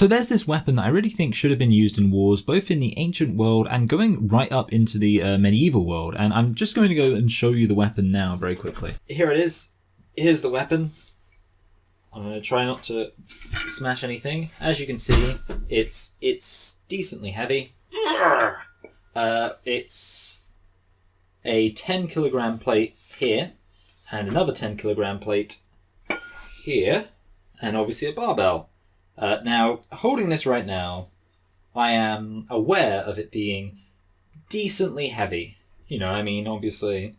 So there's this weapon that I really think should have been used in wars, both in the ancient world and going right up into the medieval world. And I'm just going to go and show you the weapon now very quickly. Here it is. Here's the weapon. I'm going to try not to smash anything. As you can see, it's decently heavy. It's a 10 kilogram plate here, and another 10 kilogram plate here, and obviously a barbell. Now, holding this right now, I am aware of it being decently heavy. You know, I mean, obviously,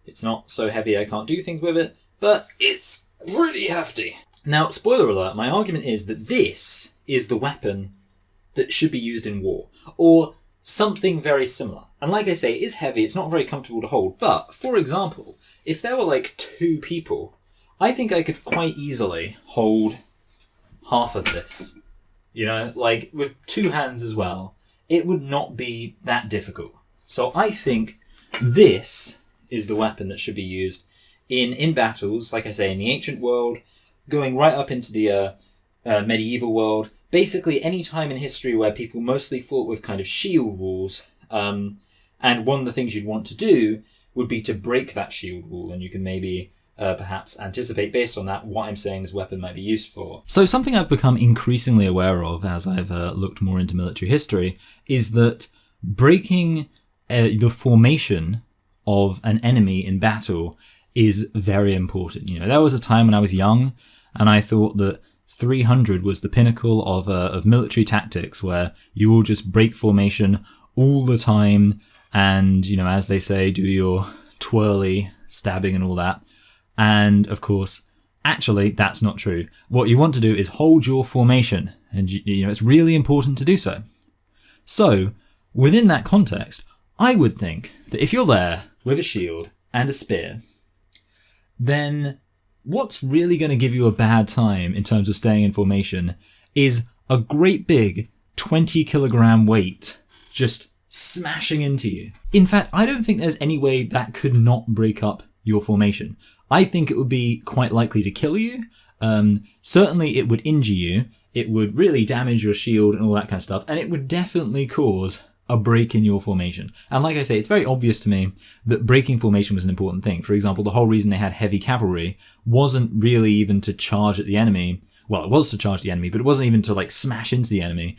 it's not so heavy I can't do things with it, but it's really hefty. Now, spoiler alert, my argument is that this is the weapon that should be used in war, or something very similar. And like I say, it is heavy, it's not very comfortable to hold, but, for example, if there were like 2 people, I think I could quite easily hold half of this. You know, like with 2 hands as well, it would not be that difficult. So I think this is the weapon that should be used in battles, like I say, in the ancient world, going right up into the medieval world, basically any time in history where people mostly fought with kind of shield walls, and one of the things you'd want to do would be to break that shield wall, and you can maybe perhaps anticipate based on that what I'm saying this weapon might be used for. So something I've become increasingly aware of as I've looked more into military history is that breaking the formation of an enemy in battle is very important. You know, there was a time when I was young and I thought that 300 was the pinnacle of military tactics, where you all just break formation all the time and, you know, as they say, do your twirly stabbing and all that. And of course, actually, that's not true. What you want to do is hold your formation, and you know it's really important to do so. So, within that context, I would think that if you're there with a shield and a spear, then what's really going to give you a bad time in terms of staying in formation is a great big 20 kilogram weight just smashing into you. In fact, I don't think there's any way that could not break up your formation. I think it would be quite likely to kill you. Certainly it would injure you. It would really damage your shield and all that kind of stuff. And it would definitely cause a break in your formation. And like I say, it's very obvious to me that breaking formation was an important thing. For example, the whole reason they had heavy cavalry wasn't really even to charge at the enemy. Well, it was to charge the enemy, but it wasn't even to like smash into the enemy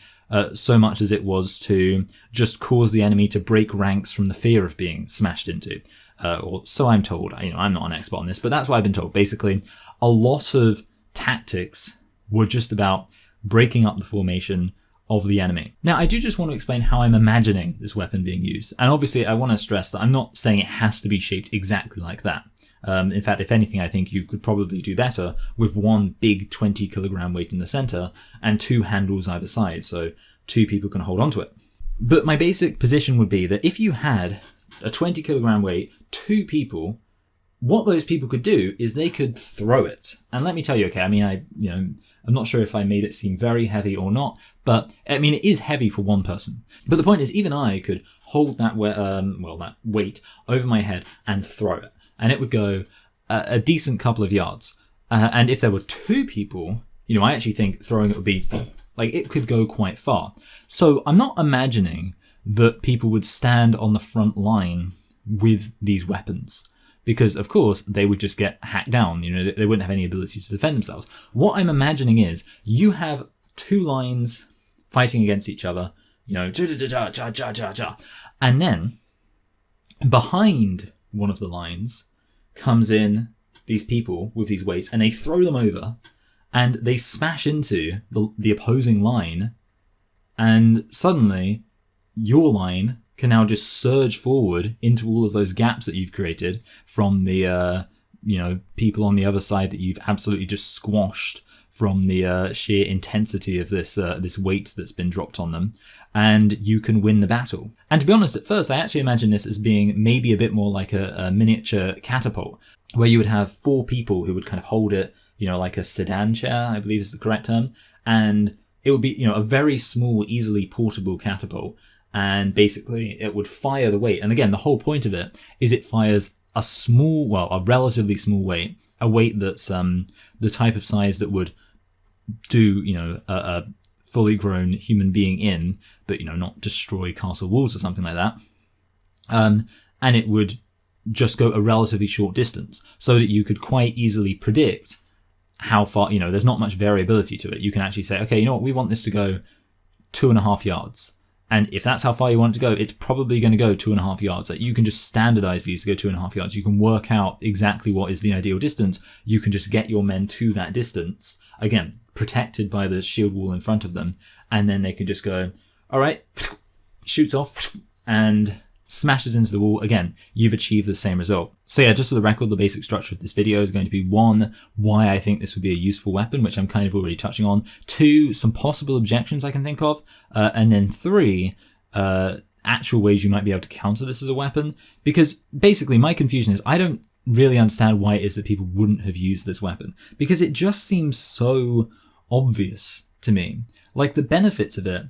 so much as it was to just cause the enemy to break ranks from the fear of being smashed into. Or so I'm told. You know, I'm not an expert on this, but that's what I've been told. Basically, a lot of tactics were just about breaking up the formation of the enemy. Now, I do just want to explain how I'm imagining this weapon being used. And obviously, I want to stress that I'm not saying it has to be shaped exactly like that. In fact, if anything, I think you could probably do better with one big 20 kilogram weight in the center and 2 handles either side, so 2 people can hold onto it. But my basic position would be that if you had a 20 kilogram weight, 2 people, what those people could do is they could throw it. And let me tell you, okay, I mean, I'm not sure if I made it seem very heavy or not, but I mean, it is heavy for one person. But the point is, even I could hold that weight over my head and throw it. And it would go a decent couple of yards. And if there were 2 people, you know, I actually think throwing it would be, like, it could go quite far. So I'm not imagining that people would stand on the front line with these weapons. Because, of course, they would just get hacked down. You know, they wouldn't have any ability to defend themselves. What I'm imagining is you have 2 lines fighting against each other, you know, and then behind one of the lines comes in these people with these weights, and they throw them over, and they smash into the opposing line, and suddenly your line can now just surge forward into all of those gaps that you've created from the people on the other side that you've absolutely just squashed from the sheer intensity of this weight that's been dropped on them, and you can win the battle. And to be honest, at first I actually imagine this as being maybe a bit more like a miniature catapult, where you would have 4 people who would kind of hold it, you know, like a sedan chair, I believe is the correct term, and it would be, you know, a very small, easily portable catapult. And basically it would fire the weight. And again, the whole point of it is it fires a relatively small weight, a weight that's the type of size that would do, you know, a fully grown human being in, but, not destroy castle walls or something like that. And it would just go a relatively short distance so that you could quite easily predict how far, there's not much variability to it. You can actually say, okay, you know what, we want this to go 2.5 yards. And if that's how far you want it to go, it's probably going to go 2.5 yards. Like, you can just standardize these to go 2.5 yards. You can work out exactly what is the ideal distance. You can just get your men to that distance, again, protected by the shield wall in front of them. And then they can just go, all right, shoots off and smashes into the wall. Again, you've achieved the same result. So yeah, just for the record, the basic structure of this video is going to be 1, why I think this would be a useful weapon, which I'm kind of already touching on. 2, some possible objections I can think of. And then 3, actual ways you might be able to counter this as a weapon. Because basically my confusion is I don't really understand why it is that people wouldn't have used this weapon. Because it just seems so obvious to me. Like, the benefits of it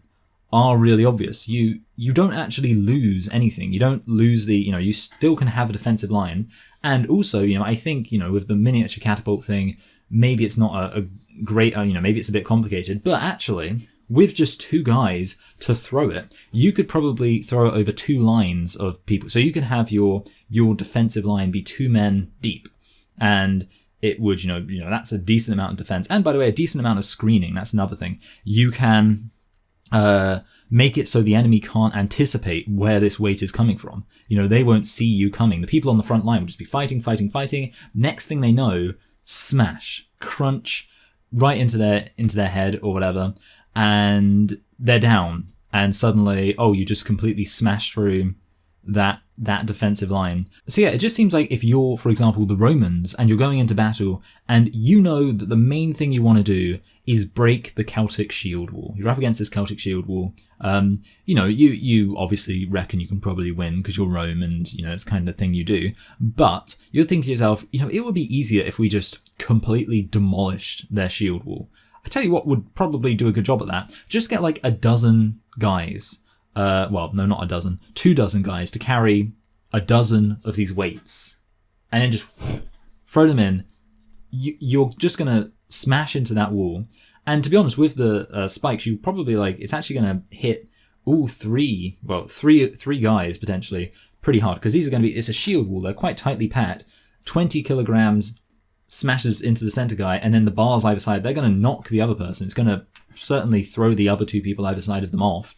are really obvious. You don't actually lose anything. You don't lose the, you still can have a defensive line. And also, I think, with the miniature catapult thing, maybe it's not a great, maybe it's a bit complicated, but actually, with just 2 guys to throw it, you could probably throw it over 2 lines of people. So you could have your defensive line be 2 men deep. And it would, that's a decent amount of defense. And by the way, a decent amount of screening. That's another thing. You can make it so the enemy can't anticipate where this weight is coming from. They won't see you coming. The people on the front line will just be fighting. Next thing they know, smash, crunch, right into their head or whatever, and they're down. And suddenly, you just completely smash through that defensive line. So yeah, it just seems like if you're, for example, the Romans and you're going into battle and that the main thing you want to do is break the Celtic shield wall. You're up against this Celtic shield wall. You obviously reckon you can probably win because you're Rome and, it's kind of the thing you do. But you're thinking to yourself, it would be easier if we just completely demolished their shield wall. I tell you what would probably do a good job at that. Just get like a dozen guys. Well, no, not a dozen. 2 dozen guys to carry a dozen of these weights. And then just throw them in. You're just going to smash into that wall. And to be honest, with the spikes, you probably it's actually going to hit all 3 guys potentially pretty hard. Because these are going to it's a shield wall. They're quite tightly packed. 20 kilograms smashes into the center guy. And then the bars either side, they're going to knock the other person. It's going to certainly throw the other 2 people either side of them off.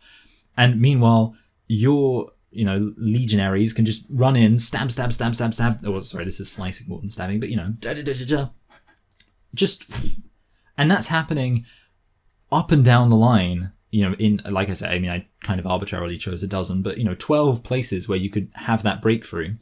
And meanwhile, your, legionaries can just run in, stab. Oh, sorry, this is slicing more than stabbing, but, just, and that's happening up and down the line, in, like I said, I kind of arbitrarily chose a dozen, but, 12 places where you could have that breakthrough.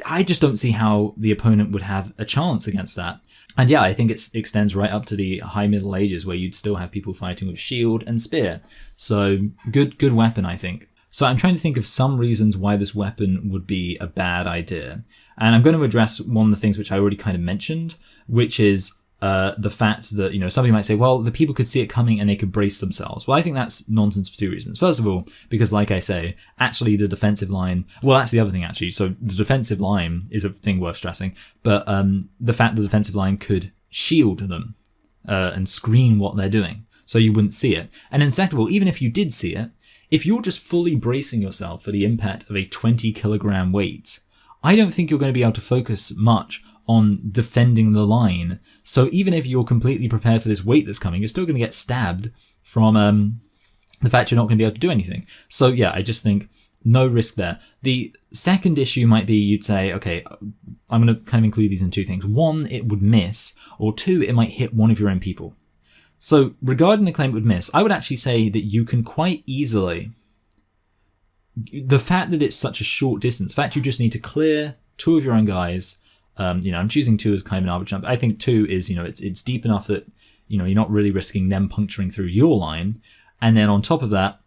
I just don't see how the opponent would have a chance against that. And yeah, I think it extends right up to the high Middle Ages where you'd still have people fighting with shield and spear. So good weapon, I think. So I'm trying to think of some reasons why this weapon would be a bad idea. And I'm going to address one of the things which I already kind of mentioned, which is the fact that, somebody might say, well, the people could see it coming and they could brace themselves. Well, I think that's nonsense for 2 reasons. First of all, because like I say, actually the defensive line, well, that's the other thing actually. So the defensive line is a thing worth stressing, but the fact that the defensive line could shield them and screen what they're doing so you wouldn't see it. And then second of all, even if you did see it, if you're just fully bracing yourself for the impact of a 20 kilogram weight, I don't think you're going to be able to focus much on defending the line. So even if you're completely prepared for this weight that's coming, you're still going to get stabbed from the fact you're not going to be able to do anything. So yeah, I just think no risk there. The second issue might be you'd say, okay, I'm going to kind of include these in 2 things. 1, it would miss, or 2, it might hit one of your own people. So regarding the claim it would miss, I would actually say that you can quite easily, the fact that it's such a short distance, the fact you just need to clear 2 of your own guys, I'm choosing 2 as kind of an arbitrary jump. I think 2 is, it's deep enough that, you're not really risking them puncturing through your line. And then on top of that,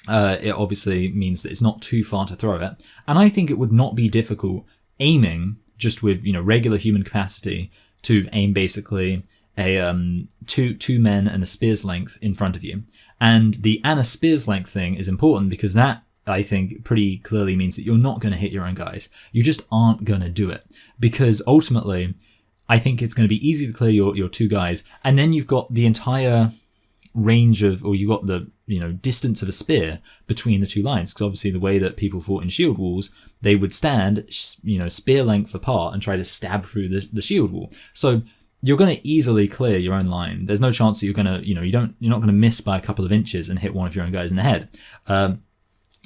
it obviously means that it's not too far to throw it. And I think it would not be difficult aiming just with, regular human capacity to aim basically a two men and a spear's length in front of you. And the and a spear's length thing is important because that, I think, pretty clearly means that you're not going to hit your own guys. You just aren't going to do it. Because ultimately, I think it's going to be easy to clear your 2 guys. And then you've got the entire range of, or you got the, distance of a spear between the two lines. Because obviously the way that people fought in shield walls, they would stand, spear length apart and try to stab through the shield wall. So you're going to easily clear your own line. There's no chance that you're going to, you're not going to miss by a couple of inches and hit one of your own guys in the head.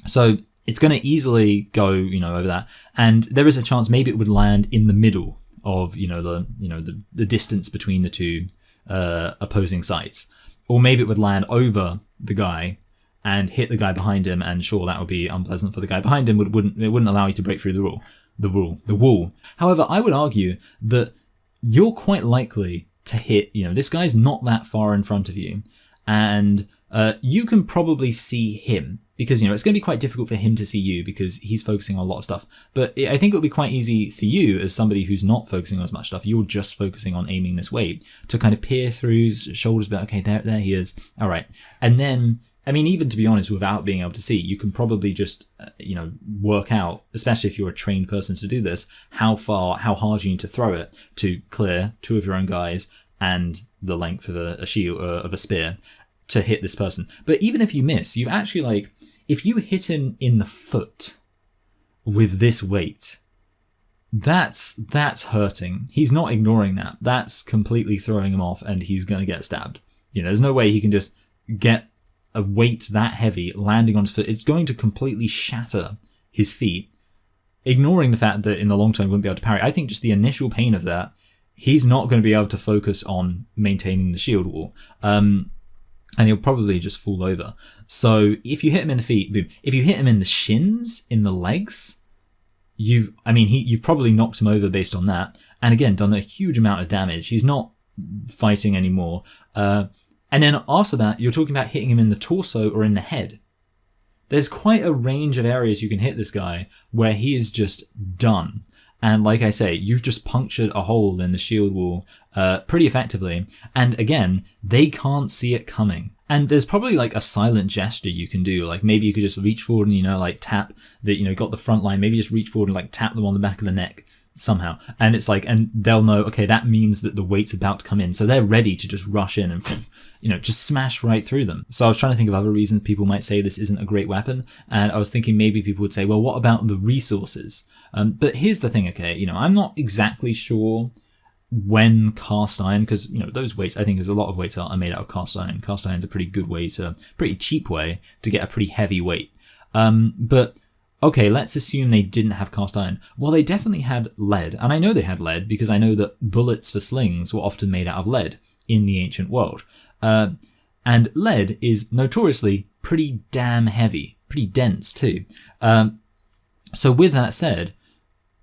So it's going to easily go, over that. And there is a chance maybe it would land in the middle of, the distance between the two opposing sides. Or maybe it would land over the guy and hit the guy behind him, and sure, that would be unpleasant for the guy behind him, but it wouldn't allow you to break through the wall. However, I would argue that you're quite likely to hit, this guy's not that far in front of you, and you can probably see him, because, it's going to be quite difficult for him to see you because he's focusing on a lot of stuff. But I think it would be quite easy for you as somebody who's not focusing on as much stuff. You're just focusing on aiming this way to kind of peer through his shoulders, but okay, there he is. All right. And then, even to be honest, without being able to see, you can probably just, work out, especially if you're a trained person to do this, how hard you need to throw it to clear two of your own guys and the length of a shield, of a spear, to hit this person. But even if you miss, you actually, if you hit him in the foot with this weight, that's hurting. He's not ignoring that. That's completely throwing him off, and he's going to get stabbed. There's no way he can just get a weight that heavy landing on his foot. It's going to completely shatter his feet, ignoring the fact that in the long term he wouldn't be able to parry. I think just the initial pain of that, he's not going to be able to focus on maintaining the shield wall. And he'll probably just fall over. So if you hit him in the feet, boom. If you hit him in the shins, in the legs, you've probably knocked him over based on that. And again, done a huge amount of damage. He's not fighting anymore. And then after that, you're talking about hitting him in the torso or in the head. There's quite a range of areas you can hit this guy where he is just done. And like I say, you've just punctured a hole in the shield wall pretty effectively. And again, they can't see it coming. And there's probably a silent gesture you can do. Maybe you could just reach forward and, tap the, got the front line. Maybe just reach forward and tap them on the back of the neck somehow. And it's and they'll know, okay, that means that the weight's about to come in. So they're ready to just rush in and, just smash right through them. So I was trying to think of other reasons people might say this isn't a great weapon. And I was thinking maybe people would say, well, what about the resources? But here's the thing, okay, I'm not exactly sure when cast iron, because, those weights, I think there's a lot of weights are made out of cast iron. Cast iron's a pretty cheap way to get a pretty heavy weight. But, okay, let's assume they didn't have cast iron. Well, they definitely had lead, and I know they had lead because I know that bullets for slings were often made out of lead in the ancient world. And lead is notoriously pretty damn heavy, pretty dense too. So with that said,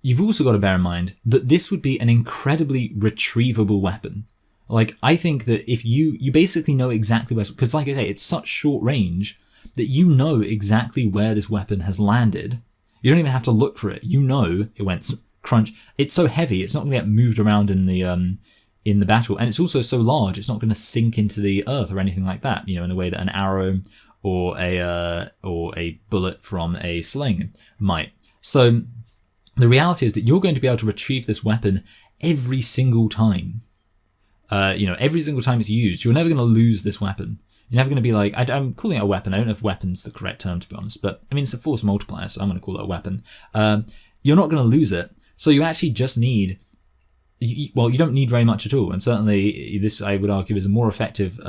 you've also got to bear in mind that this would be an incredibly retrievable weapon. I think that if you basically know exactly where, because like I say, it's such short range that you know exactly where this weapon has landed. You don't even have to look for it. It went crunch. It's so heavy, it's not going to get moved around in the battle. And it's also so large, it's not going to sink into the earth or anything like that, in a way that an arrow or a bullet from a sling might. So the reality is that you're going to be able to retrieve this weapon every single time. Every single time it's used. You're never going to lose this weapon. You're never going to be I'm calling it a weapon. I don't know if weapon's the correct term, to be honest, but it's a force multiplier, so I'm going to call it a weapon. You're not going to lose it. So you actually just need, you don't need very much at all. And certainly this, I would argue, is a more effective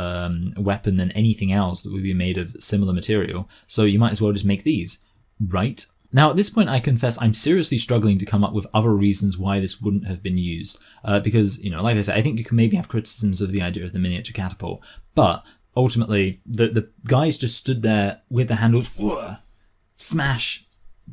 weapon than anything else that would be made of similar material. So you might as well just make these, right? Now, at this point, I confess I'm seriously struggling to come up with other reasons why this wouldn't have been used. Because, like I said, I think you can maybe have criticisms of the idea of the miniature catapult. But ultimately, the guys just stood there with the handles, smash,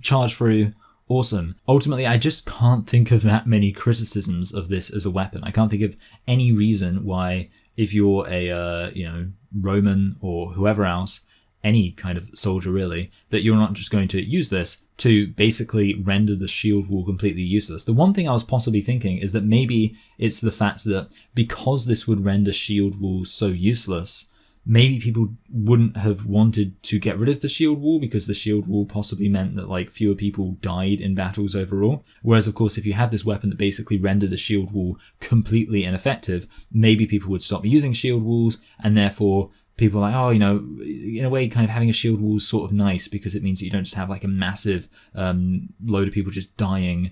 charge through, awesome. Ultimately, I just can't think of that many criticisms of this as a weapon. I can't think of any reason why, if you're a, Roman or whoever else, any kind of soldier really, that you're not just going to use this to basically render the shield wall completely useless. The one thing I was possibly thinking is that maybe it's the fact that because this would render shield walls so useless, maybe people wouldn't have wanted to get rid of the shield wall because the shield wall possibly meant that fewer people died in battles overall. Whereas of course, if you had this weapon that basically rendered the shield wall completely ineffective, maybe people would stop using shield walls and therefore people are like, oh, you know, in a way, kind of having a shield wall is sort of nice because it means that you don't just have like a massive load of people just dying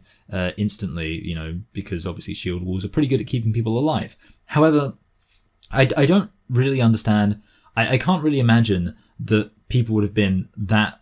instantly, you know, because obviously shield walls are pretty good at keeping people alive. However, I don't really understand. I can't really imagine that people would have been that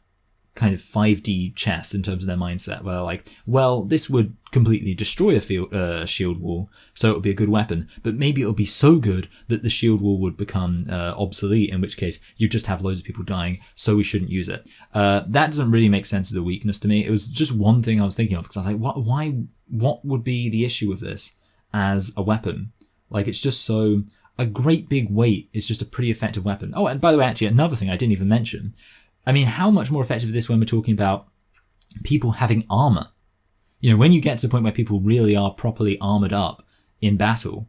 kind of 5D chess in terms of their mindset, where like, well, this would completely destroy a shield wall, so it would be a good weapon, but maybe it would be so good that the shield wall would become obsolete, in which case you just have loads of people dying, so we shouldn't use it. That doesn't really make sense as a weakness to me. It was just one thing I was thinking of, because I was like, what would be the issue with this as a weapon? Like, it's just so... A great big weight is just a pretty effective weapon. Oh, and by the way, actually, another thing I didn't even mention. I mean, how much more effective is this when we're talking about people having armor? You know, when you get to the point where people really are properly armored up in battle,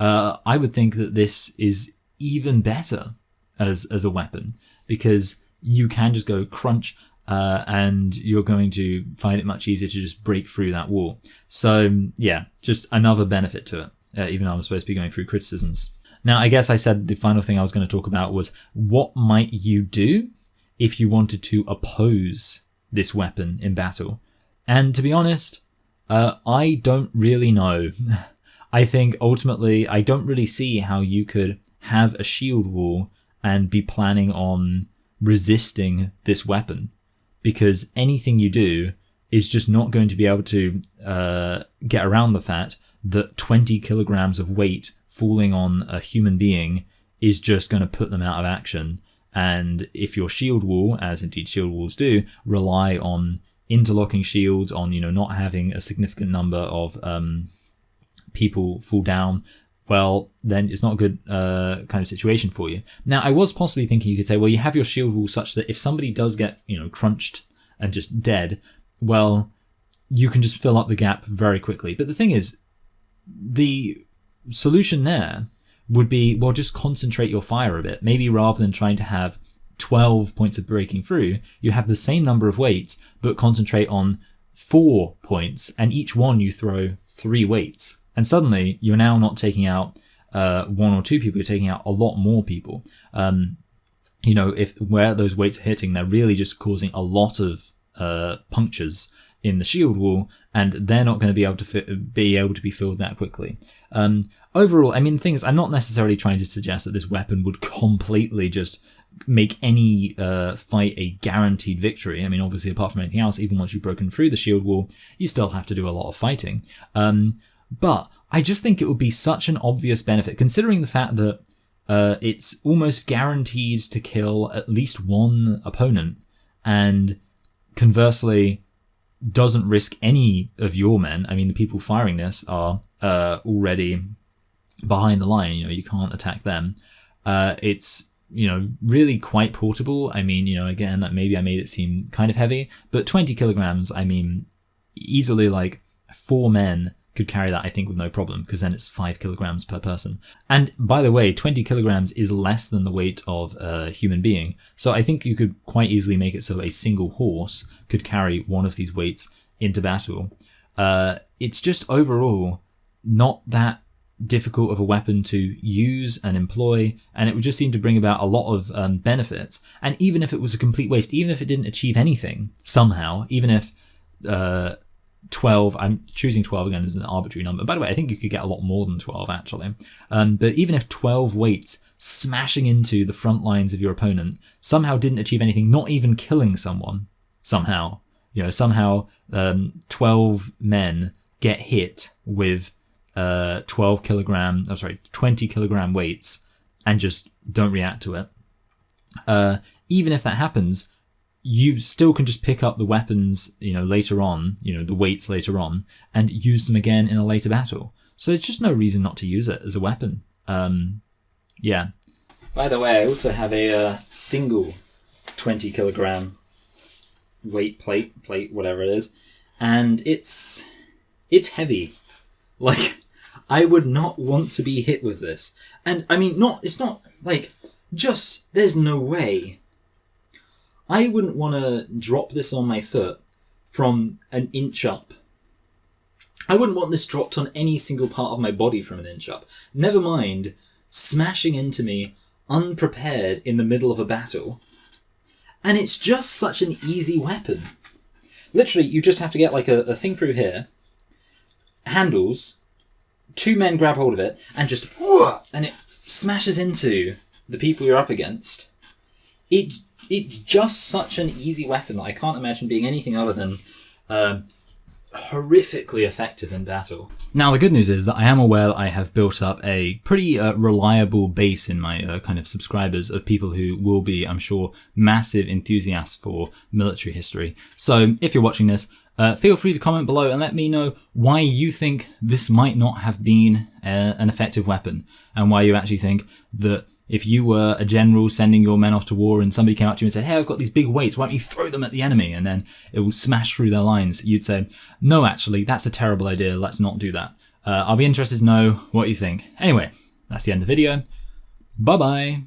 I would think that this is even better as a weapon, because you can just go crunch, and you're going to find it much easier to just break through that wall. So yeah, just another benefit to it, even though I'm supposed to be going through criticisms. Now, I guess I said the final thing I was going to talk about was what might you do if you wanted to oppose this weapon in battle? And to be honest, I don't really know. I think ultimately I don't really see how you could have a shield wall and be planning on resisting this weapon, because anything you do is just not going to be able to get around the fact that 20 kilograms of weight falling on a human being is just going to put them out of action. And if your shield wall, as indeed shield walls do, rely on interlocking shields, on, you know, not having a significant number of people fall down, well, then it's not a good kind of situation for you. Now, I was possibly thinking you could say, well, you have your shield wall such that if somebody does get, you know, crunched and just dead, well, you can just fill up the gap very quickly. But the thing is, the solution there would be, well, just concentrate your fire a bit. Maybe rather than trying to have 12 points of breaking through, you have the same number of weights, but concentrate on 4 points, and each one you throw 3 weights. And suddenly you're now not taking out 1 or 2 people, you're taking out a lot more people. You know, if where those weights are hitting, they're really just causing a lot of punctures in the shield wall, and they're not going to be able to be filled that quickly. Overall, I mean, the thing is, I'm not necessarily trying to suggest that this weapon would completely just make any fight a guaranteed victory. I mean, obviously, apart from anything else, even once you've broken through the shield wall, you still have to do a lot of fighting. But I just think it would be such an obvious benefit, considering the fact that it's almost guaranteed to kill at least one opponent, and conversely, doesn't risk any of your men. I mean, the people firing this are already behind the line. You know, you can't attack them. It's, you know, really quite portable. I mean, you know, again, maybe I made it seem kind of heavy, but 20 kilograms, I mean, easily like 4 men could carry that, I think, with no problem, because then it's 5 kilograms per person. And by the way, 20 kilograms is less than the weight of a human being. So I think you could quite easily make it so a single horse could carry one of these weights into battle. It's just overall not that difficult of a weapon to use and employ, and it would just seem to bring about a lot of benefits. And even if it was a complete waste, even if it didn't achieve anything somehow, even if 12, I'm choosing 12 again as an arbitrary number. By the way, I think you could get a lot more than 12 actually. But even if 12 weights smashing into the front lines of your opponent somehow didn't achieve anything, not even killing someone, somehow, you know, somehow 12 men get hit with 20 kilogram weights and just don't react to it. Even if that happens, you still can just pick up the weapons, you know, later on, you know, the weights later on, and use them again in a later battle. So there's just no reason not to use it as a weapon. Yeah. By the way, I also have a single 20 kilogram weight plate, whatever it is, and it's heavy. Like, I would not want to be hit with this. And I mean, it's not like, just, there's no way. I wouldn't want to drop this on my foot from an inch up. I wouldn't want this dropped on any single part of my body from an inch up. Never mind smashing into me unprepared in the middle of a battle. And it's just such an easy weapon. Literally, you just have to get like a thing through here, handles, 2 men grab hold of it, and just, and it smashes into the people you're up against. It's just such an easy weapon that I can't imagine being anything other than horrifically effective in battle. Now, the good news is that I am aware that I have built up a pretty reliable base in my kind of subscribers of people who will be, I'm sure, massive enthusiasts for military history. So if you're watching this, feel free to comment below and let me know why you think this might not have been an effective weapon, and why you actually think that if you were a general sending your men off to war and somebody came up to you and said, hey, I've got these big weights, why don't you throw them at the enemy and then it will smash through their lines, you'd say, no, actually, that's a terrible idea, let's not do that. I'll be interested to know what you think. Anyway, that's the end of the video. Bye-bye.